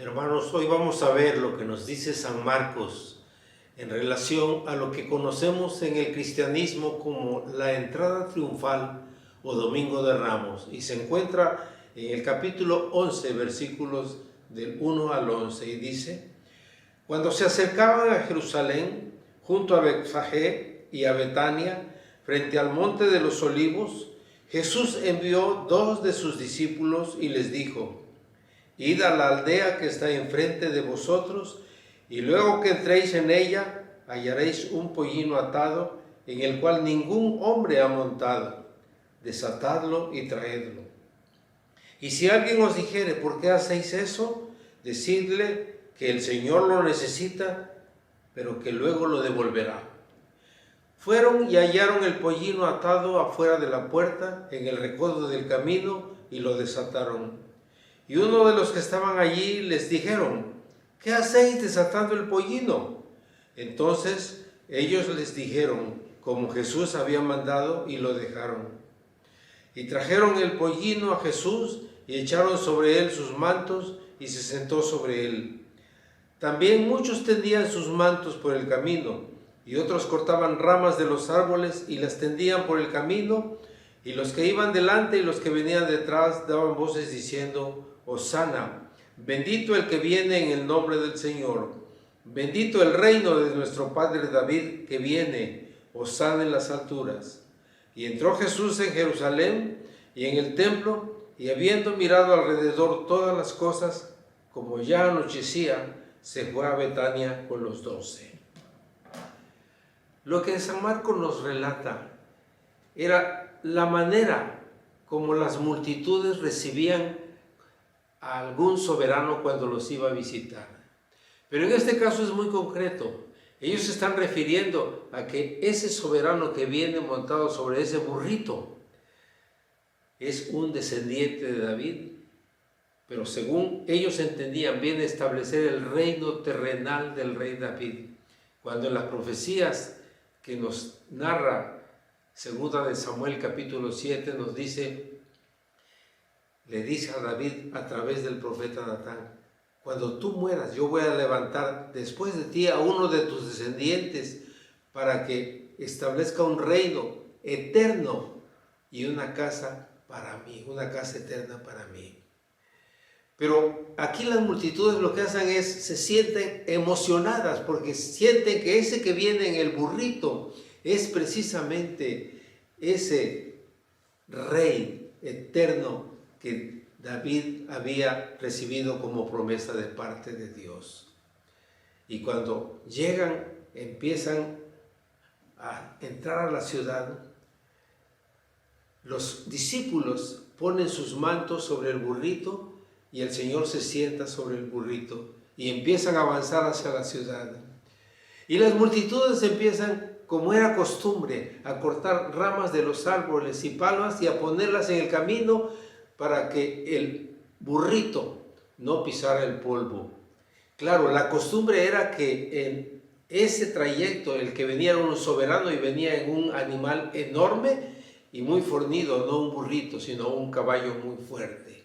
Hermanos, hoy vamos a ver lo que nos dice San Marcos en relación a lo que conocemos en el cristianismo como la entrada triunfal o Domingo de Ramos, y se encuentra en el capítulo 11, versículos del 1 al 11, y dice: Cuando se acercaban a Jerusalén, junto a Betfagé y a Betania, frente al monte de los Olivos, Jesús envió 2 de sus discípulos y les dijo: Id a la aldea que está enfrente de vosotros, y luego que entréis en ella, hallaréis un pollino atado, en el cual ningún hombre ha montado. Desatadlo y traedlo. Y si alguien os dijere: ¿por qué hacéis eso?, decidle que el Señor lo necesita, pero que luego lo devolverá. Fueron y hallaron el pollino atado afuera de la puerta, en el recodo del camino, y lo desataron. Y uno de los que estaban allí les dijeron: ¿qué hacéis desatando el pollino? Entonces ellos les dijeron como Jesús había mandado, y lo dejaron. Y trajeron el pollino a Jesús y echaron sobre él sus mantos, y se sentó sobre él. También muchos tendían sus mantos por el camino, y otros cortaban ramas de los árboles y las tendían por el camino, y los que iban delante y los que venían detrás daban voces diciendo: Hosana, bendito el que viene en el nombre del Señor, bendito el reino de nuestro padre David que viene, Hosana en las alturas. Y entró Jesús en Jerusalén y en el templo, y habiendo mirado alrededor todas las cosas, como ya anochecía, se fue a Betania con los 12. Lo que San Marcos nos relata era la manera como las multitudes recibían a algún soberano cuando los iba a visitar. Pero en este caso es muy concreto. Ellos se están refiriendo a que ese soberano que viene montado sobre ese burrito es un descendiente de David, pero según ellos entendían, viene a establecer el reino terrenal del rey David, cuando en las profecías que nos narra segunda de Samuel capítulo 7 nos dice, le dice a David a través del profeta Natán: cuando tú mueras, yo voy a levantar después de ti a uno de tus descendientes para que establezca un reino eterno y una casa para mí, una casa eterna para mí. Pero aquí las multitudes lo que hacen es, se sienten emocionadas porque sienten que ese que viene en el burrito es precisamente ese rey eterno que David había recibido como promesa de parte de Dios. Y cuando llegan, empiezan a entrar a la ciudad, los discípulos ponen sus mantos sobre el burrito y el Señor se sienta sobre el burrito y empiezan a avanzar hacia la ciudad. Y las multitudes empiezan, como era costumbre, a cortar ramas de los árboles y palmas y a ponerlas en el camino para que el burrito no pisara el polvo. Claro, la costumbre era que en ese trayecto el que venía era un soberano y venía en un animal enorme y muy fornido, no un burrito, sino un caballo muy fuerte.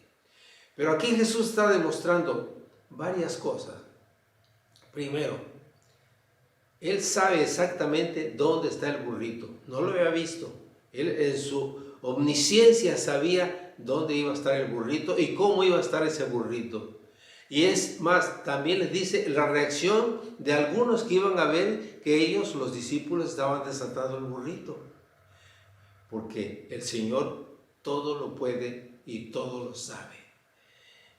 Pero aquí Jesús está demostrando varias cosas. Primero, Él sabe exactamente dónde está el burrito. No lo había visto. Él en su omnisciencia sabía dónde iba a estar el burrito y cómo iba a estar ese burrito. Y es más, también les dice la reacción de algunos que iban a ver que ellos, los discípulos, estaban desatando el burrito. Porque el Señor todo lo puede y todo lo sabe.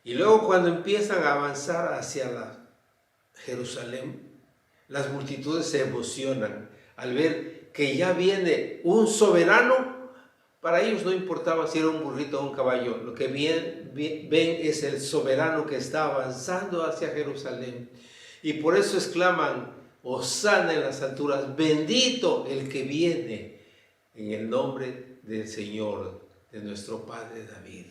Y luego cuando empiezan a avanzar hacia la Jerusalén, las multitudes se emocionan al ver que ya viene un soberano. Para ellos no importaba si era un burrito o un caballo, lo que ven es el soberano que está avanzando hacia Jerusalén. Y por eso exclaman: Hosana en las alturas, bendito el que viene en el nombre del Señor, de nuestro Padre David.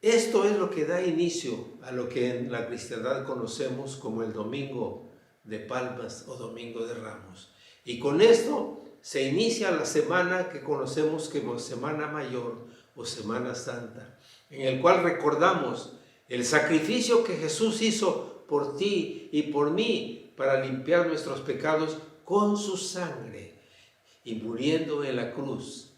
Esto es lo que da inicio a lo que en la cristiandad conocemos como el Domingo de Palmas o Domingo de Ramos. Y con esto se inicia la semana que conocemos como Semana Mayor o Semana Santa, en el cual recordamos El sacrificio que Jesús hizo por ti y por mí para limpiar nuestros pecados con su sangre y muriendo en la cruz,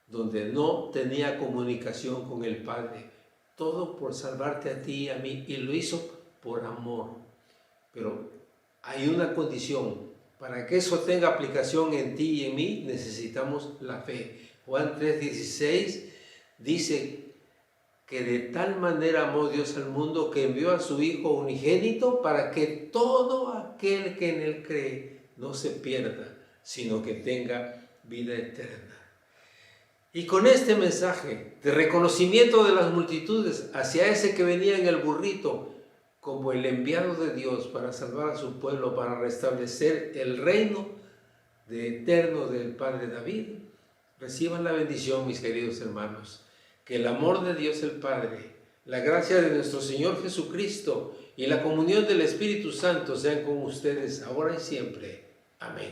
donde no tenía comunicación con el Padre, todo por salvarte a ti y a mí, y lo hizo por amor. Pero hay una condición: para que eso tenga aplicación en ti y en mí, necesitamos la fe. Juan 3:16 dice que de tal manera amó Dios al mundo que envió a su Hijo unigénito para que todo aquel que en él cree no se pierda, sino que tenga vida eterna. Y con este mensaje de reconocimiento de las multitudes hacia ese que venía en el burrito como el enviado de Dios para salvar a su pueblo, para restablecer el reino eterno del Padre David, reciban la bendición, mis queridos hermanos. Que el amor de Dios el Padre, la gracia de nuestro Señor Jesucristo y la comunión del Espíritu Santo sean con ustedes ahora y siempre. Amén.